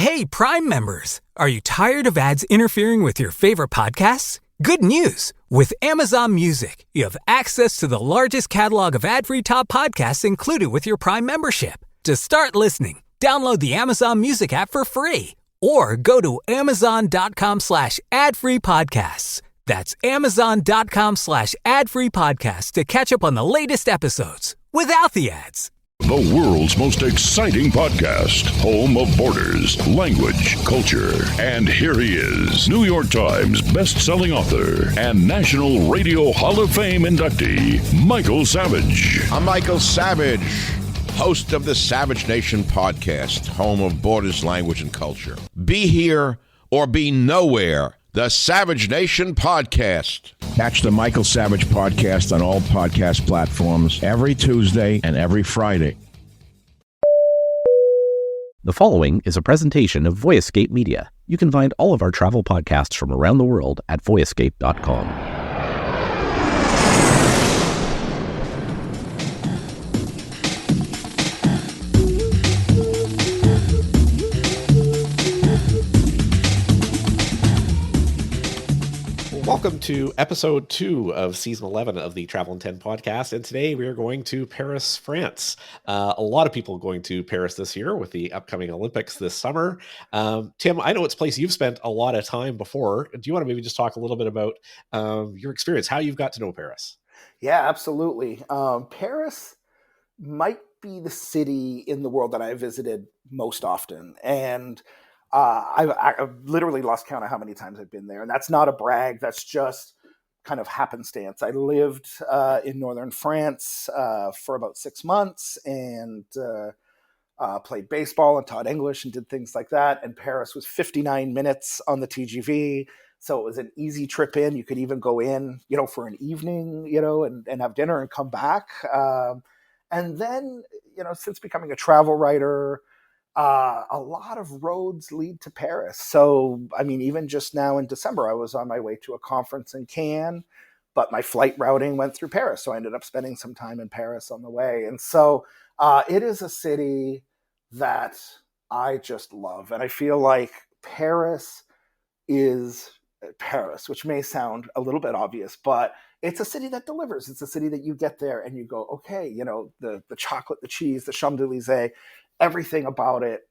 Hey, Prime members! Are you tired of ads interfering with your favorite podcasts? Good news! With Amazon Music, you have access to the largest catalog of ad-free top podcasts included with your Prime membership. To start listening, download the Amazon Music app for free or go to amazon.com/ad-free podcasts. That's amazon.com/ad-free podcasts to catch up on the latest episodes without the ads. The world's most exciting podcast, home of borders, language, culture. And here he is, New York Times best-selling author and National Radio Hall of Fame inductee, Michael Savage. I'm Michael Savage, host of the Savage Nation podcast, home of borders, language, and culture. Be here or be nowhere. The Savage Nation podcast. Catch the Michael Savage podcast on all podcast platforms every Tuesday and every Friday. The following is a presentation of Voyescape Media. You can find all of our travel podcasts from around the world at voyescape.com. Welcome to episode 2 of season 11 of the Travel in 10 podcast. And today we are going to Paris, France. A lot of people going to Paris this year with the upcoming Olympics this summer. Tim, I know it's a place you've spent a lot of time before. Do you want to maybe just talk a little bit about your experience, how you've got to know Paris? Yeah, absolutely. Paris might be the city in the world that I visited most often. And I've literally lost count of how many times I've been there. And that's not a brag. That's just kind of happenstance. I lived in northern France for about 6 months and played baseball and taught English and did things like that. And Paris was 59 minutes on the TGV. So it was an easy trip in. You could even go in, for an evening, and have dinner and come back. And then, since becoming a travel writer, a lot of roads lead to Paris. So, even just now in December, I was on my way to a conference in Cannes, but my flight routing went through Paris. So I ended up spending some time in Paris on the way. And so it is a city that I just love. And I feel like Paris is Paris, which may sound a little bit obvious, but it's a city that delivers. It's a city that you get there and you go, okay, the chocolate, the cheese, the Champs-Élysées, everything about it,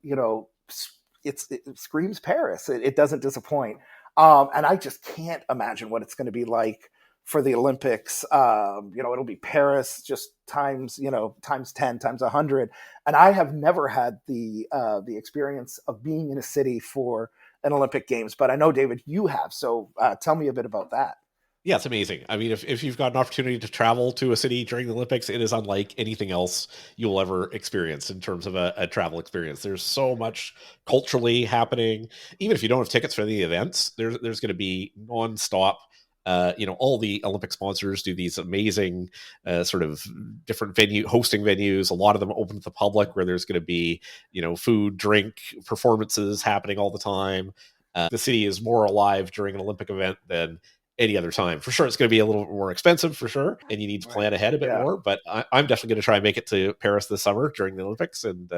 it screams Paris. It doesn't disappoint. And I just can't imagine what it's going to be like for the Olympics. It'll be Paris just times 10, times 100. And I have never had the experience of being in a city for an Olympic Games, but I know, David, you have. So tell me a bit about that. Yeah, it's amazing. If you've got an opportunity to travel to a city during the Olympics, it is unlike anything else you'll ever experience in terms of a travel experience. There's so much culturally happening. Even if you don't have tickets for the events, there's going to be nonstop. All the Olympic sponsors do these amazing sort of different hosting venues. A lot of them open to the public where there's going to be, food, drink, performances happening all the time. The city is more alive during an Olympic event than any other time. For sure, it's going to be a little bit more expensive for sure, and you need to plan ahead a bit more, but I'm definitely going to try and make it to Paris this summer during the Olympics, and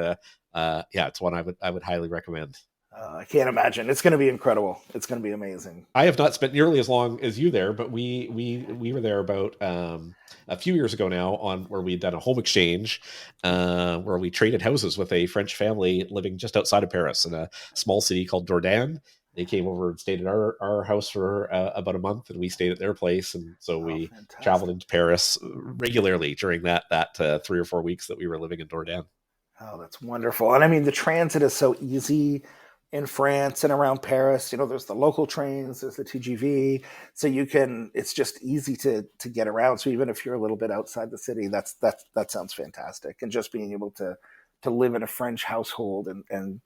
it's one I would highly recommend. I can't imagine. It's going to be incredible. It's going to be amazing. I have not spent nearly as long as you there, but we were there about a few years ago now on where we'd done a home exchange where we traded houses with a French family living just outside of Paris in a small city called Dordogne. They came over and stayed at our house for about a month, and we stayed at their place. And so we traveled into Paris regularly during that 3 or 4 weeks that we were living in Dordogne. Oh, that's wonderful. And the transit is so easy in France and around Paris. There's the local trains, there's the TGV. So it's just easy to get around. So even if you're a little bit outside the city, that sounds fantastic. And just being able to live in a French household and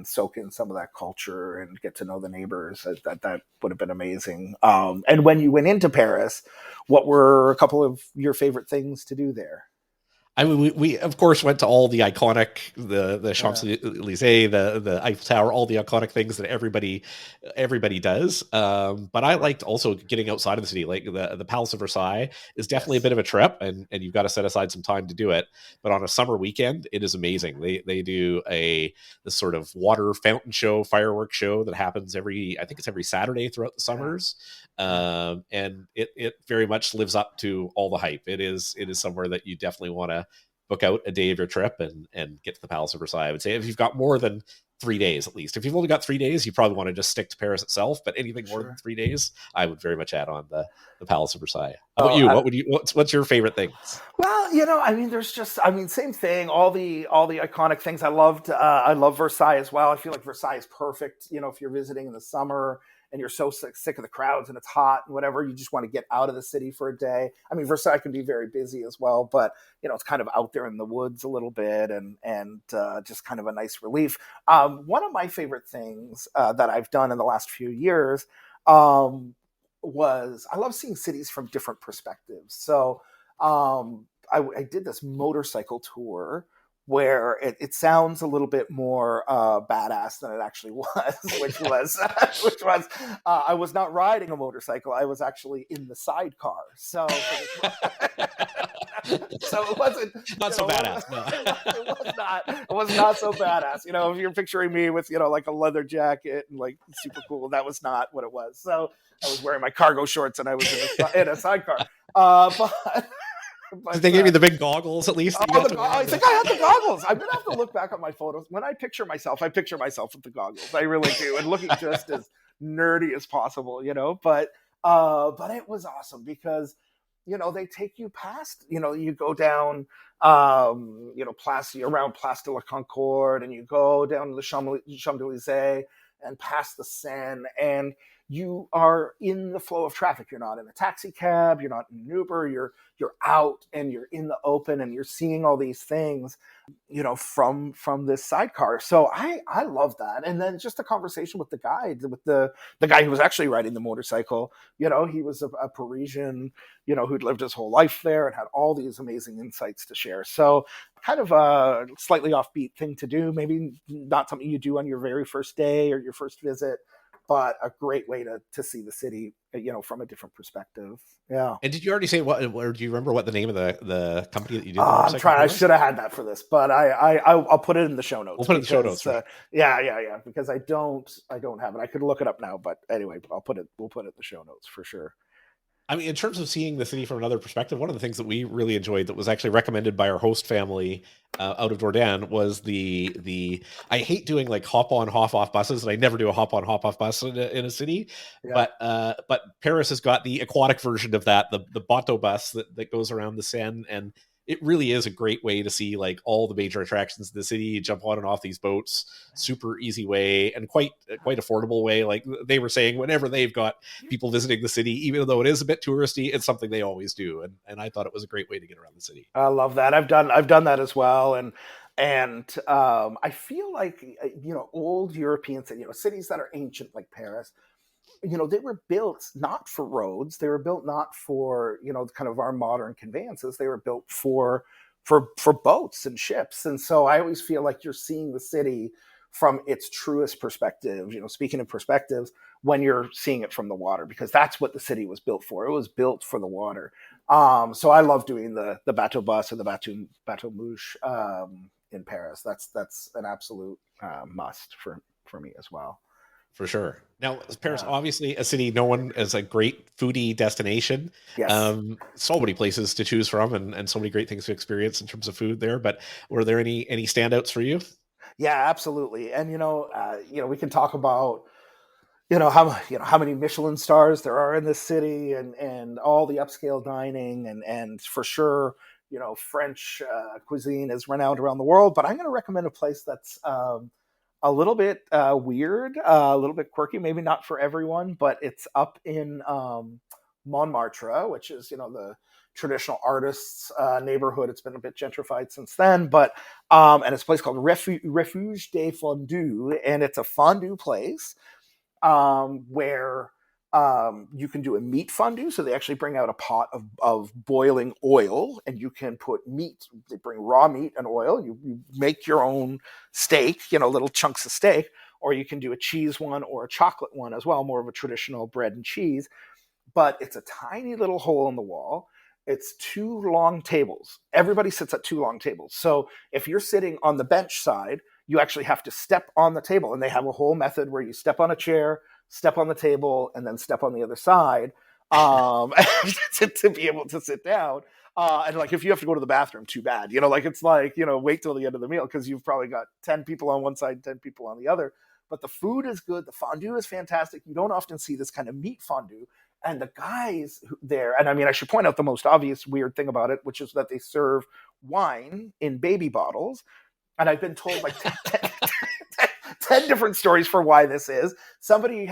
soak in some of that culture and get to know the neighbors. That would have been amazing. And when you went into Paris, what were a couple of your favorite things to do there? I mean, we of course went to all the iconic, the Champs-Élysées, the Eiffel Tower, all the iconic things that everybody does. But I liked also getting outside of the city, like the Palace of Versailles is definitely a bit of a trip, and you've got to set aside some time to do it. But on a summer weekend, it is amazing. They do this sort of water fountain show, fireworks show that happens I think it's every Saturday throughout the summers. And it very much lives up to all the hype. It is somewhere that you definitely want to book out a day of your trip and get to the Palace of Versailles. I would say if you've got more than 3 days, at least. If you've only got 3 days, you probably want to just stick to Paris itself. But anything more than 3 days, I would very much add on the Palace of Versailles. How about you? What's your favorite things? Well, I mean, same thing. All the iconic things. I love Versailles as well. I feel like Versailles is perfect. If you're visiting in the summer and you're so sick of the crowds and it's hot and whatever, you just want to get out of the city for a day. I mean, Versailles can be very busy as well, but it's kind of out there in the woods a little bit and just kind of a nice relief. One of my favorite things that I've done in the last few years was I love seeing cities from different perspectives. So I did this motorcycle tour where it sounds a little bit more badass than it actually was, which was I was not riding a motorcycle. I was actually in the sidecar. So it wasn't not so badass. No. It was not so badass. If you're picturing me with like a leather jacket and like super cool, that was not what it was. So I was wearing my cargo shorts and I was in a sidecar. But did they give you the big goggles at least? I think I had the goggles. I'm gonna have to look back at my photos. When I picture myself with the goggles. I really do, and looking just as nerdy as possible, But it was awesome because they take you past. You go down, around Place de la Concorde, and you go down to the Champs-Élysées and past the Seine, and you are in the flow of traffic. You're not in a taxi cab. You're not in an Uber. You're out and you're in the open and you're seeing all these things, from this sidecar. So I love that. And then just a conversation with the guide, with the guy who was actually riding the motorcycle. He was a Parisian, who'd lived his whole life there and had all these amazing insights to share. So kind of a slightly offbeat thing to do. Maybe not something you do on your very first day or your first visit, but a great way to see the city, from a different perspective. Yeah. And did you already say or do you remember what the name of the company that you did? I'm trying. I should have had that for this, but I'll put it in the show notes. We'll put it in the show notes. Right? Yeah. Because I don't have it. I could look it up now, but anyway, we'll put it in the show notes for sure. I mean, in terms of seeing the city from another perspective, one of the things that we really enjoyed that was actually recommended by our host family out of Dordogne was the I hate doing like hop on, hop off buses, and I never do a hop on, hop off bus in a city. Yeah. But Paris has got the aquatic version of that, the bateau bus that goes around the Seine, and it really is a great way to see like all the major attractions in the city. You jump on and off these boats, super easy way and quite affordable way. Like they were saying, whenever they've got people visiting the city, even though it is a bit touristy, it's something they always do. And I thought it was a great way to get around the city. I love that. I've done that as well. And I feel like, old European cities that are ancient like Paris, they were built not for roads. They were built not for, kind of our modern conveyances. They were built for boats and ships. And so I always feel like you're seeing the city from its truest perspective, speaking of perspectives, when you're seeing it from the water, because that's what the city was built for. It was built for the water. So I love doing the bateau bus or the bateau mouche in Paris. That's an absolute must for me as well. For sure. Now, Paris, obviously a city known as a great foodie destination. Yes. So many places to choose from and so many great things to experience in terms of food there. But were there any standouts for you? Yeah, absolutely. And, we can talk about, how many Michelin stars there are in this city and all the upscale dining and for sure, French cuisine is renowned around the world. But I'm going to recommend a place that's a little bit weird, a little bit quirky, maybe not for everyone, but it's up in Montmartre, which is, the traditional artists neighborhood. It's been a bit gentrified since then, but and it's a place called Refuge des Fondus, and it's a fondue place where You can do a meat fondue. So they actually bring out a pot of boiling oil, and you can put meat. They bring raw meat and oil. You make your own steak, little chunks of steak, or you can do a cheese one or a chocolate one as well, more of a traditional bread and cheese. But it's a tiny little hole in the wall. It's 2 long tables. Everybody sits at 2 long tables. So if you're sitting on the bench side, you actually have to step on the table. And they have a whole method where you step on a chair, step on the table, and then step on the other side to be able to sit down. And like, if you have to go to the bathroom, too bad. It's like, wait till the end of the meal, because you've probably got 10 people on one side, 10 people on the other. But the food is good. The fondue is fantastic. You don't often see this kind of meat fondue. And the guys there, and I mean, I should point out the most obvious weird thing about it, which is that they serve wine in baby bottles. And I've been told like 10 different stories for why this is. Somebody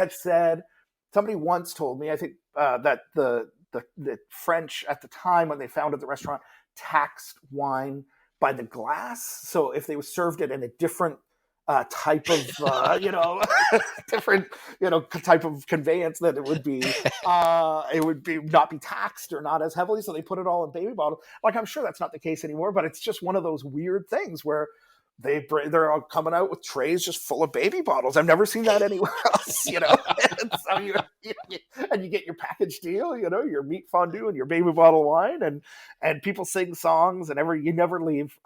once told me, I think that the French at the time when they founded the restaurant taxed wine by the glass. So if they served it in a different type of different type of conveyance, that it would be not be taxed or not as heavily, so they put it all in baby bottles. Like, I'm sure that's not the case anymore, but it's just one of those weird things where they're all coming out with trays just full of baby bottles. I've never seen that anywhere else. And so you get your package deal, your meat fondue and your baby bottle wine, and people sing songs, and you never leave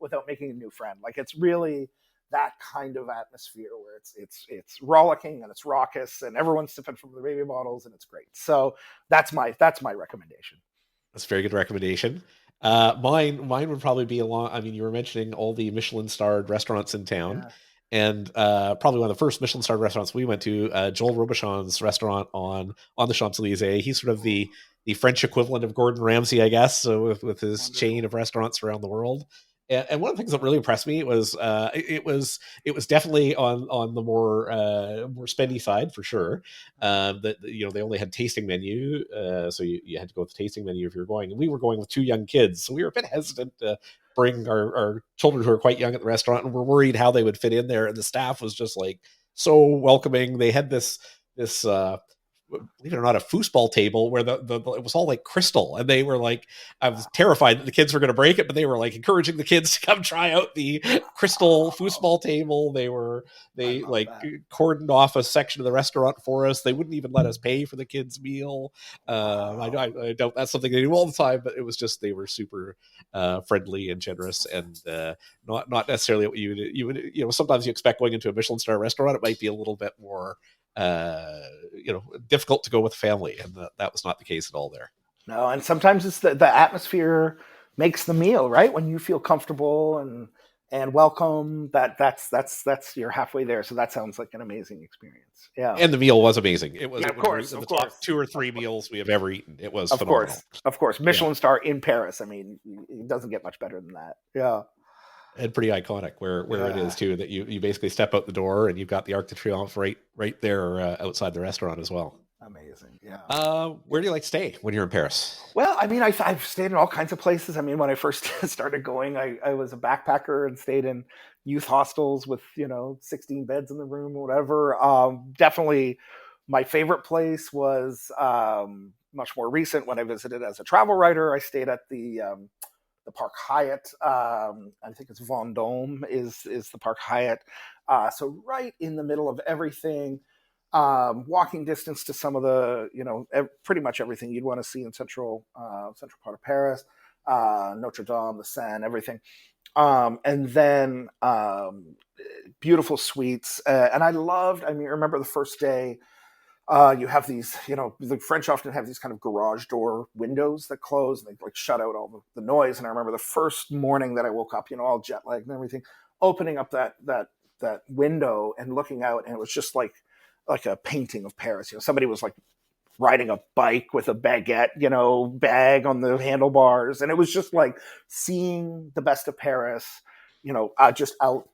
without making a new friend. Like, it's really that kind of atmosphere where it's rollicking and it's raucous and everyone's sipping from the baby bottles, and it's great. So that's my recommendation. That's a very good recommendation. Mine would probably be you were mentioning all the Michelin-starred restaurants in town, and probably one of the first Michelin-starred restaurants we went to, Joel Robuchon's restaurant on the Champs-Elysees. He's sort of the French equivalent of Gordon Ramsay, I guess, so with his chain of restaurants around the world. And one of the things that really impressed me was it was definitely on the more spendy side, for sure. That they only had tasting menu, so you had to go with the tasting menu if you were going. And we were going with 2 young kids, so we were a bit hesitant to bring our children who are quite young at the restaurant, and we're worried how they would fit in there. And the staff was just like so welcoming. They had this believe it or not, a foosball table where it was all like crystal, and they were like, I was terrified that the kids were going to break it, but they were like encouraging the kids to come try out the crystal foosball table. They cordoned off a section of the restaurant for us. They wouldn't even let us pay for the kids' meal. I doubt that's something they do all the time, but it was just, they were super friendly and generous, and not necessarily what you would sometimes you expect going into a Michelin star restaurant. It might be a little bit more difficult to go with family, and that was not the case at all there. No, and sometimes it's the atmosphere makes the meal, right? When you feel comfortable and welcome, that's you're halfway there. So that sounds like an amazing experience. Yeah, and the meal was amazing. It was, of course, the top 2 or 3 meals we have ever eaten. It was phenomenal. Of course, Michelin star in Paris. I mean, it doesn't get much better than that. Yeah. And pretty iconic where it is too, that you basically step out the door and you've got the Arc de Triomphe right there outside the restaurant as well. Amazing. Yeah. Where do you like to stay when you're in Paris? Well, I mean, I've stayed in all kinds of places. I mean, when I first started going, I was a backpacker and stayed in youth hostels with 16 beds in the room or whatever. Definitely my favorite place was much more recent, when I visited as a travel writer. I stayed at the Park Hyatt. I think it's Vendôme is the Park Hyatt. So right in the middle of everything, walking distance to some of the, pretty much everything you'd want to see in central part of Paris, Notre Dame, the Seine, everything. And then beautiful suites. And I remember the first day, you have these, the French often have these kind of garage door windows that close, and they like shut out all the noise. And I remember the first morning that I woke up, all jet lagged and everything, opening up that window and looking out, and it was just like a painting of Paris. Somebody was like riding a bike with a baguette, bag on the handlebars, and it was just like seeing the best of Paris, just out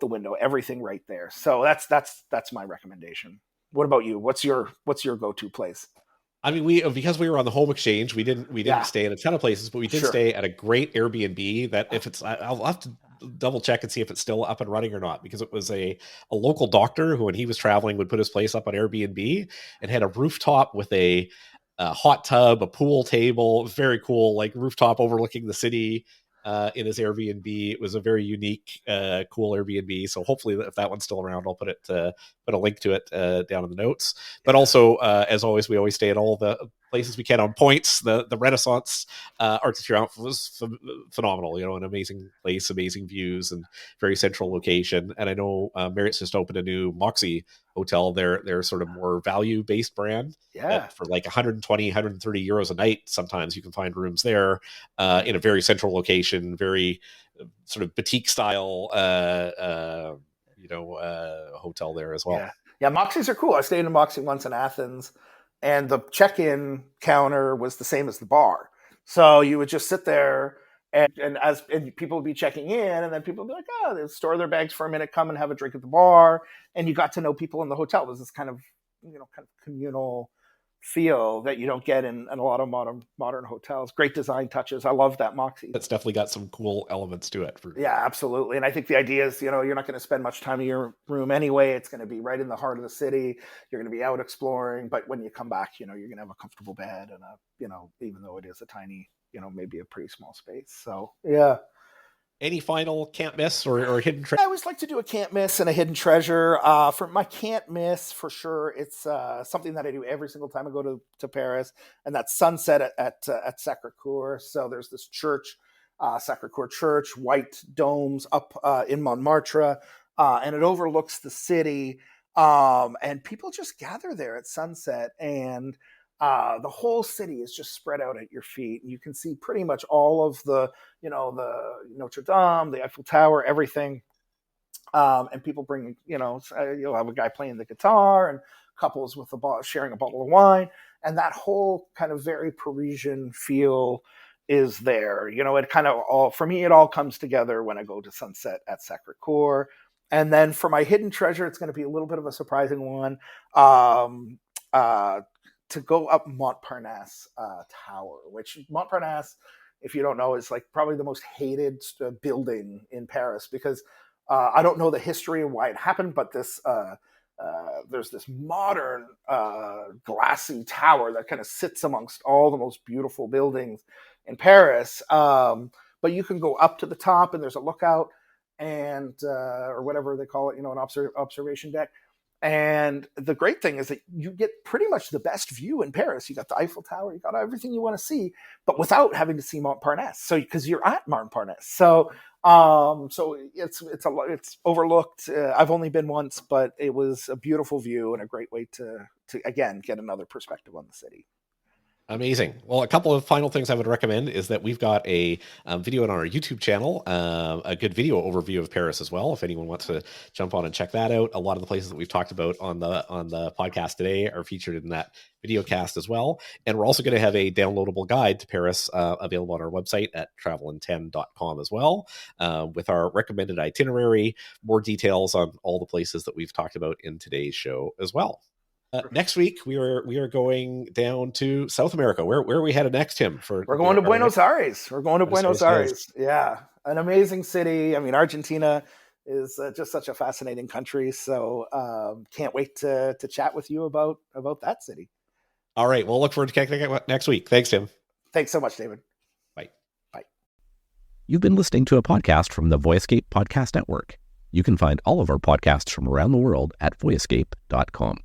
the window, everything right there. So that's my recommendation. What about you? What's your go-to place? I mean, because we were on the home exchange, we didn't stay at a ton of places, but we did stay at a great Airbnb that, if it's, I'll have to double check and see if it's still up and running or not, because it was a local doctor who, when he was traveling, would put his place up on Airbnb and had a rooftop with a hot tub, a pool table, very cool, like rooftop overlooking the city in his Airbnb. It was a very unique, cool Airbnb. So hopefully, if that one's still around, I'll put a link to it down in the notes. But also, as always, we always stay at all the places we can on points. The Renaissance Arc de Triomphe was phenomenal. An amazing place, amazing views, and very central location. And I know Marriott's just opened a new Moxie hotel. They're sort of more value based brand. Yeah. For like 120, 130 euros a night. Sometimes you can find rooms there in a very central location, very sort of boutique style, hotel there as well. Yeah. Moxies are cool. I stayed in a Moxie once in Athens, and the check-in counter was the same as the bar. So you would just sit there, and people would be checking in, and then people would be like, they'll store their bags for a minute, come and have a drink at the bar, and you got to know people in the hotel. It was this kind of communal feel that you don't get in a lot of modern hotels. Great design touches. I love that Moxie. That's definitely got some cool elements to it. Yeah, absolutely. And I think the idea is, you're not going to spend much time in your room anyway. It's going to be right in the heart of the city. You're going to be out exploring, but when you come back, you're going to have a comfortable bed and even though it is a tiny, maybe a pretty small space. So yeah. Any final can't miss or hidden treasure? I always like to do a can't miss and a hidden treasure. For my can't miss, for sure, it's something that I do every single time I go to Paris, and that's sunset at Sacré-Cœur. So there's this church, Sacré-Cœur Church, white domes up in Montmartre, and it overlooks the city. And people just gather there at sunset, and the whole city is just spread out at your feet. You can see pretty much all of the Notre Dame, the Eiffel Tower, everything. And people bring, you'll have a guy playing the guitar and couples with sharing a bottle of wine. And that whole kind of very Parisian feel is there. It kind of for me, it all comes together when I go to sunset at Sacré-Cœur. And then for my hidden treasure, it's going to be a little bit of a surprising one. To go up Montparnasse Tower, which Montparnasse, if you don't know, is like probably the most hated building in Paris, because I don't know the history of why it happened, but there's this modern glassy tower that kind of sits amongst all the most beautiful buildings in Paris. But you can go up to the top, and there's a lookout, and or whatever they call it, an observation deck. And the great thing is that you get pretty much the best view in Paris. You got the Eiffel Tower, you got everything you want to see, but without having to see Montparnasse. So because you're at Montparnasse, so it's overlooked. I've only been once, but it was a beautiful view and a great way to again get another perspective on the city. Amazing. Well, a couple of final things I would recommend is that we've got a video on our YouTube channel, a good video overview of Paris as well. If anyone wants to jump on and check that out, a lot of the places that we've talked about on the podcast today are featured in that video cast as well. And we're also going to have a downloadable guide to Paris available on our website at travelin10.com as well, with our recommended itinerary, more details on all the places that we've talked about in today's show as well. Next week we are going down to South America. Where are we headed next, Tim? We're going to Buenos Aires. We're going to Buenos Aires. Yeah, an amazing city. I mean, Argentina is just such a fascinating country. So can't wait to chat with you about that city. All right. We'll look forward to connecting next week. Thanks, Tim. Thanks so much, David. Bye. Bye. You've been listening to a podcast from the Voyescape Podcast Network. You can find all of our podcasts from around the world at voyescape.com.